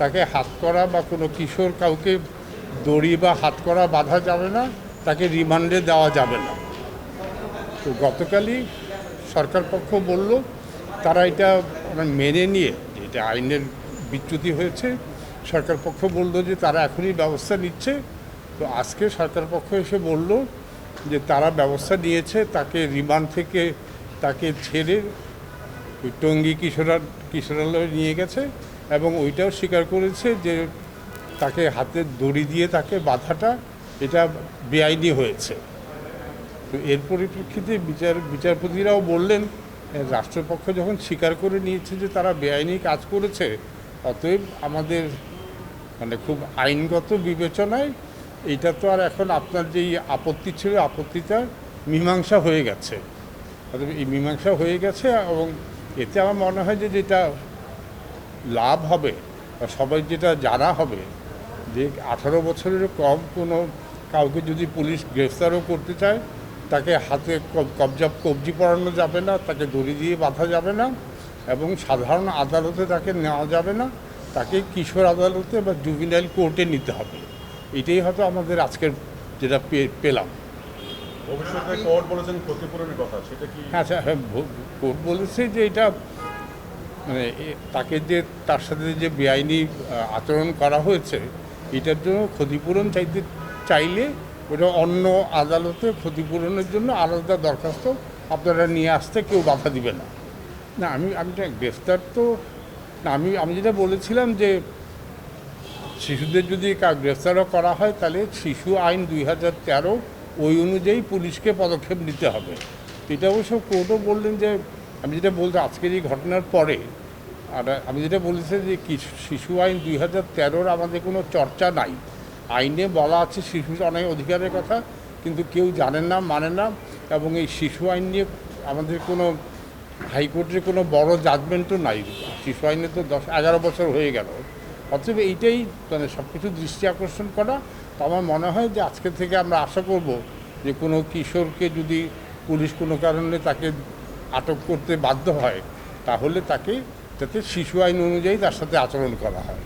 তাকে হাতকড়া বা কোনো কিশোর কাউকে দড়ি বা হাতকড়া বাঁধা যাবে না, তাকে রিমান্ডে দেওয়া যাবে না। তো গতকালই সরকার পক্ষ বলল তারা এটা মেনে নিয়ে, এটা আইনের বিচ্যুতি হয়েছে, সরকার পক্ষ বলল যে তারা এখনই ব্যবস্থা নিচ্ছে। তো আজকে সরকার পক্ষ এসে বলল যে তারা ব্যবস্থা নিয়েছে, তাকে রিমান্ড থেকে তাকে ছেড়ে ওই টঙ্গী কিশোরালয়ে নিয়ে গেছে এবং ওইটাও স্বীকার করেছে যে তাকে হাতে দড়ি দিয়ে তাকে বাঁধাটা এটা বেআইনি হয়েছে। তো এর পরিপ্রেক্ষিতে বিচারপতিরাও বললেন রাষ্ট্রপক্ষ যখন স্বীকার করে নিয়েছে যে তারা বেআইনি কাজ করেছে, অতএব আমাদের খুব আইনগত বিবেচনায় এইটা তো আর এখন আপনার যেই আপত্তি ছিল, আপত্তিটা মীমাংসা হয়ে গেছে। অতএব এই মীমাংসা হয়ে গেছে এবং এতে আমার মনে হয় যে যেটা লাভ হবে বা সবাই যেটা জানা হবে যে 18 বছরের কম কোনো কাউকে যদি পুলিশ গ্রেফতারও করতে চায়, তাকে হাতে কবজি পরানো যাবে না, তাকে দড়ি দিয়ে বাঁধা যাবে না এবং সাধারণ আদালতে তাকে নেওয়া যাবে না, তাকে কিশোর আদালতে বা জুভিনাইল কোর্টে নিতে হবে। এটাই হয়তো আমাদের আজকের যেটা পেলাম। ভবিষ্যতে কোর্ট বলেছেন ক্ষতিপূরণের কথা, সেটা কি? হ্যাঁ, কোর্ট বলেছে যে এটা তাকে যে তার সাথে যে বেআইনি আচরণ করা হয়েছে এটার জন্য ক্ষতিপূরণ চাইলে ওটা অন্য আদালতে ক্ষতিপূরণের জন্য আলাদা দরখাস্ত আপনারা নিয়ে আসতে কেউ বাধা দিবে না। না, আমি গ্রেফতার তো না, আমি যেটা বলেছিলাম যে শিশুদের যদি গ্রেফতারও করা হয় তাহলে শিশু আইন 2013 ওই অনুযায়ী পুলিশকে পদক্ষেপ নিতে হবে। এটা অবশ্য কোর্টও বললেন যে আমি যেটা বলতে আজকের এই ঘটনার পরে আর আমি যেটা বলেছি যে শিশু আইন 2013 আমাদের কোনো চর্চা নাই। আইনে বলা আছে শিশুর অনেক অধিকারের কথা, কিন্তু কেউ জানেন না, মানে না। এবং এই শিশু আইন নিয়ে আমাদের কোনো হাইকোর্টের কোনো বড় জাজমেন্টও নাই। শিশু আইনে তো 10-11 বছর হয়ে গেল। অতএব এইটাই সব কিছু দৃষ্টি আকর্ষণ করা। তো আমার মনে হয় যে আজকে থেকে আমরা আশা করব যে কোনো কিশোরকে যদি পুলিশ কোনো কারণে তাকে আটক করতে বাধ্য হয় তাহলে তাকে যাতে শিশু আইন অনুযায়ী তার সাথে আচরণ করা হয়।